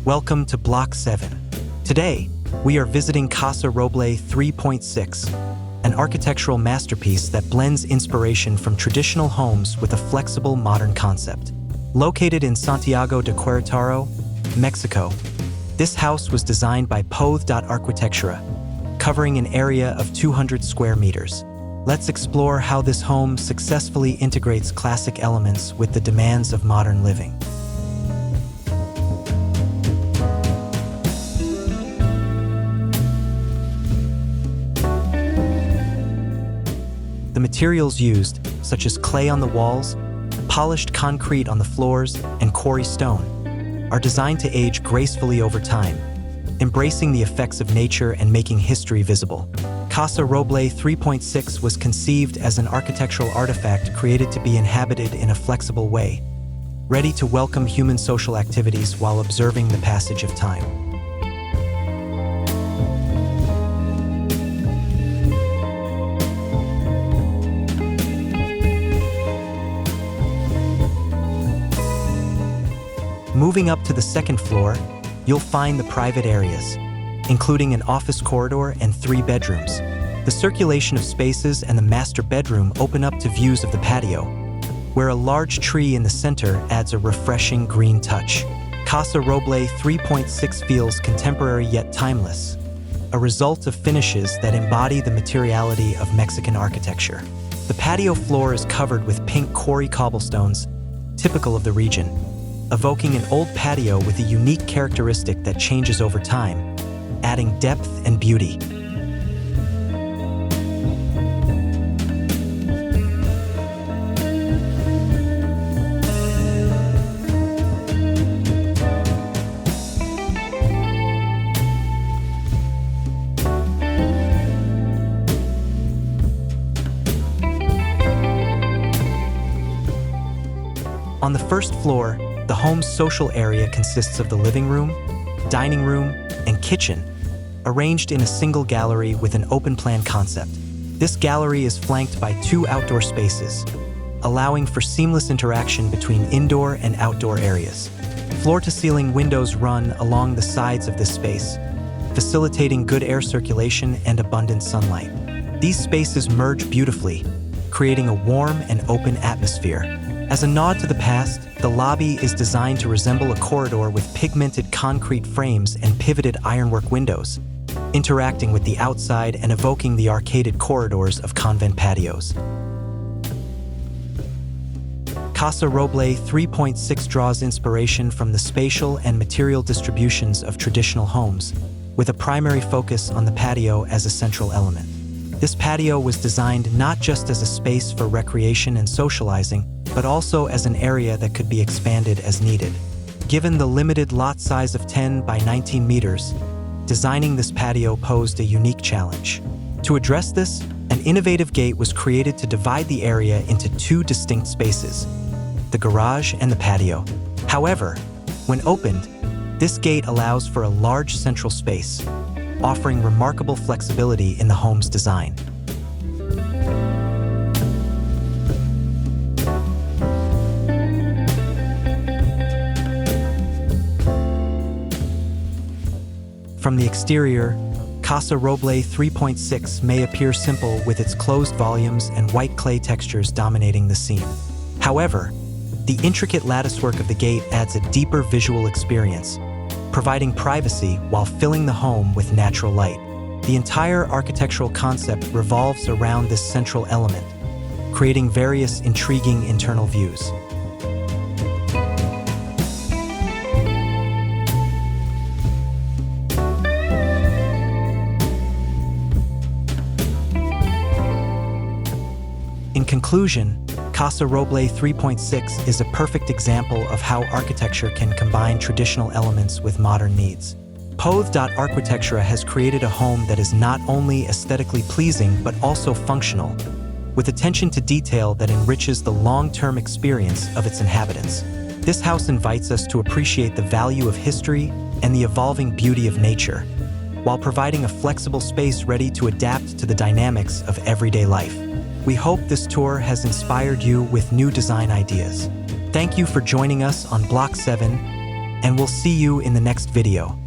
Welcome to Block 7. Today, we are visiting Casa Roble 3.6, an architectural masterpiece that blends inspiration from traditional homes with a flexible modern concept. Located in Santiago de Querétaro, Mexico, this house was designed by Pothe.arquitectura, covering an area of 200 square meters. Let's explore how this home successfully integrates classic elements with the demands of modern living. The materials used, such as clay on the walls, polished concrete on the floors, and quarry stone, are designed to age gracefully over time, embracing the effects of nature and making history visible. Casa Roble 3.6 was conceived as an architectural artifact created to be inhabited in a flexible way, ready to welcome human social activities while observing the passage of time. Moving up to the second floor, you'll find the private areas, including an office corridor and 3 bedrooms. The circulation of spaces and the master bedroom open up to views of the patio, where a large tree in the center adds a refreshing green touch. Casa Roble 3.6 feels contemporary yet timeless, a result of finishes that embody the materiality of Mexican architecture. The patio floor is covered with pink quarry cobblestones, typical of the region, evoking an old patio with a unique characteristic that changes over time, adding depth and beauty. On the first floor, the home's social area consists of the living room, dining room, and kitchen, arranged in a single gallery with an open-plan concept. This gallery is flanked by 2 outdoor spaces, allowing for seamless interaction between indoor and outdoor areas. Floor-to-ceiling windows run along the sides of this space, facilitating good air circulation and abundant sunlight. These spaces merge beautifully, creating a warm and open atmosphere. As a nod to the past, the lobby is designed to resemble a corridor with pigmented concrete frames and pivoted ironwork windows, interacting with the outside and evoking the arcaded corridors of convent patios. Casa Roble 3.6 draws inspiration from the spatial and material distributions of traditional homes, with a primary focus on the patio as a central element. This patio was designed not just as a space for recreation and socializing, but also as an area that could be expanded as needed. Given the limited lot size of 10 by 19 meters, designing this patio posed a unique challenge. To address this, an innovative gate was created to divide the area into 2 distinct spaces, the garage and the patio. However, when opened, this gate allows for a large central space, offering remarkable flexibility in the home's design. From the exterior, Casa Roble 3.6 may appear simple with its closed volumes and white clay textures dominating the scene. However, the intricate latticework of the gate adds a deeper visual experience, providing privacy while filling the home with natural light. The entire architectural concept revolves around this central element, creating various intriguing internal views. In conclusion, Casa Roble 3.6 is a perfect example of how architecture can combine traditional elements with modern needs. Pothe.arquitectura has created a home that is not only aesthetically pleasing but also functional, with attention to detail that enriches the long-term experience of its inhabitants. This house invites us to appreciate the value of history and the evolving beauty of nature, while providing a flexible space ready to adapt to the dynamics of everyday life. We hope this tour has inspired you with new design ideas. Thank you for joining us on Block 7 and we'll see you in the next video.